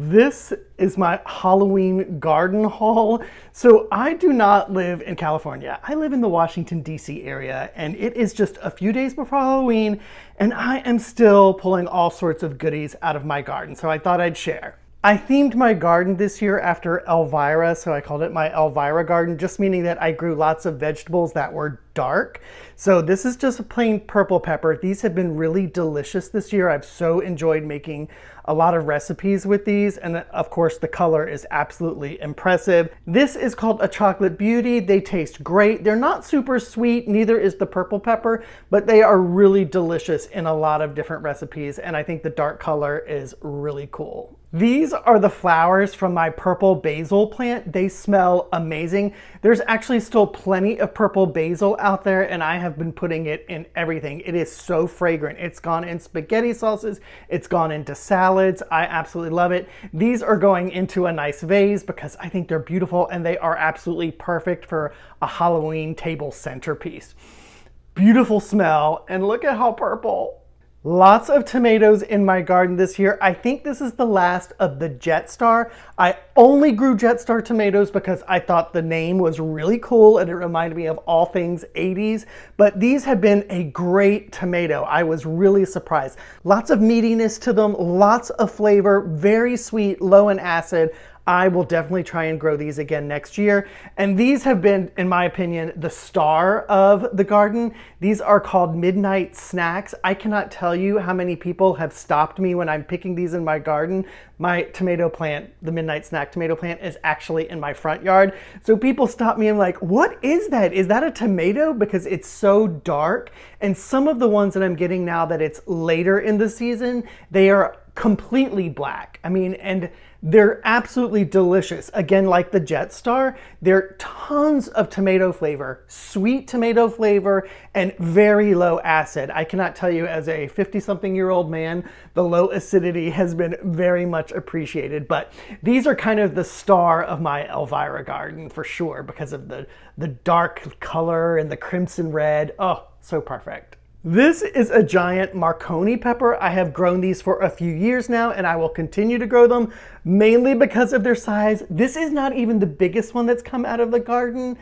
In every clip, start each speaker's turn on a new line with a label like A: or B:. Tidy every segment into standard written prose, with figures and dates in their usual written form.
A: This is my Halloween garden haul. So I do not live in California. I live in the Washington, D.C. area, and it is just a few days before Halloween, and I am still pulling all sorts of goodies out of my garden, so I thought I'd share. I themed my garden this year after Elvira, so I called it my Elvira garden, just meaning that I grew lots of vegetables that were dark. So this is just a plain purple pepper. These have been really delicious this year. I've so enjoyed making a lot of recipes with these, and of course the color is absolutely impressive. This is called a chocolate beauty. They taste great. They're not super sweet, neither is the purple pepper, but they are really delicious in a lot of different recipes, and I think the dark color is really cool. These are the flowers from my purple basil plant. They smell amazing. There's actually still plenty of purple basil out there, and I have been putting it in everything. It is so fragrant. It's gone in spaghetti sauces. It's gone into salads. I absolutely love it. These are going into a nice vase because I think they're beautiful, and they are absolutely perfect for a Halloween table centerpiece. Beautiful smell, and look at how purple. Lots of tomatoes in my garden this year. I think this is the last of the Jetstar. I only grew Jetstar tomatoes because I thought the name was really cool and it reminded me of all things 80s. But these have been a great tomato. I was really surprised. Lots of meatiness to them, lots of flavor, very sweet, low in acid. I will definitely try and grow these again next year. And these have been, in my opinion, the star of the garden. These are called midnight snacks. I cannot tell you how many people have stopped me when I'm picking these in my garden. My tomato plant, the midnight snack tomato plant, is actually in my front yard. So people stop me and like, what is that? Is that a tomato? Because it's so dark. And some of the ones that I'm getting now that it's later in the season, they are completely black. I mean, and they're absolutely delicious. Again, like the Jetstar, they're tons of tomato flavor, sweet tomato flavor, and very low acid. I cannot tell you, as a 50-something-year-old man, the low acidity has been very much appreciated. But these are kind of the star of my Elvira garden for sure because of the dark color and the crimson red. Oh, so perfect. This is a giant Marconi pepper. I have grown these for a few years now, and I will continue to grow them mainly because of their size. This is not even the biggest one that's come out of the garden.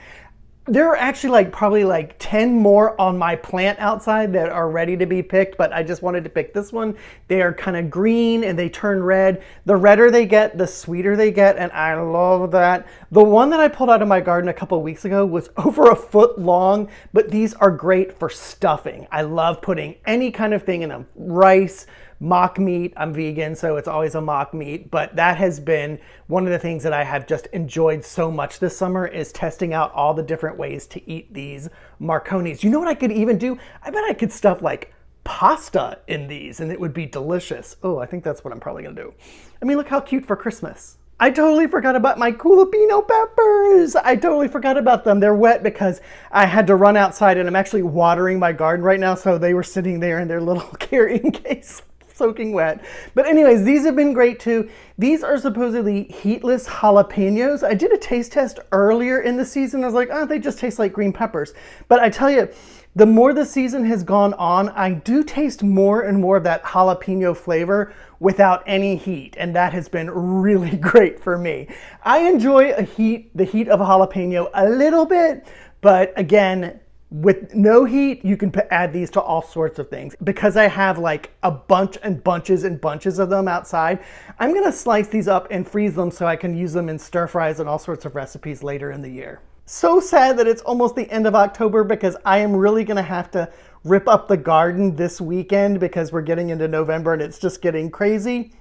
A: There are actually probably 10 more on my plant outside that are ready to be picked, but I just wanted to pick this one. They are kind of green and they turn red. The redder they get, the sweeter they get, and I love that. The one that I pulled out of my garden a couple weeks ago was over a foot long, but these are great for stuffing. I love putting any kind of thing in them. Rice, mock meat. I'm vegan, so it's always a mock meat, but that has been one of the things that I have just enjoyed so much this summer is testing out all the different ways to eat these Marconis. You know what I could even do? I bet I could stuff like pasta in these and it would be delicious. Oh, I think that's what I'm probably gonna do. I mean, look how cute for Christmas. I totally forgot about my jalapeno peppers. I totally forgot about them. They're wet because I had to run outside and I'm actually watering my garden right now, so they were sitting there in their little carrying case, soaking wet. But anyways, these have been great too. These are supposedly heatless jalapenos. I did a taste test earlier in the season. I was like, oh, they just taste like green peppers. But I tell you, the more the season has gone on, I do taste more and more of that jalapeno flavor without any heat, and that has been really great for me. I enjoy the heat of a jalapeno a little bit, but again, with no heat, you can add these to all sorts of things. Because I have like a bunch and bunches and bunches of them outside, I'm gonna slice these up and freeze them so I can use them in stir fries and all sorts of recipes later in the year. So sad that it's almost the end of October because I am really gonna have to rip up the garden this weekend because we're getting into November and it's just getting crazy.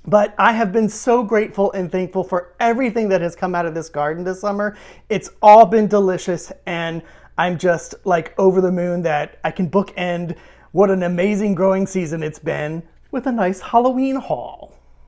A: But I have been so grateful and thankful for everything that has come out of this garden this summer. It's all been delicious, and I'm just like over the moon that I can bookend what an amazing growing season it's been with a nice Halloween haul.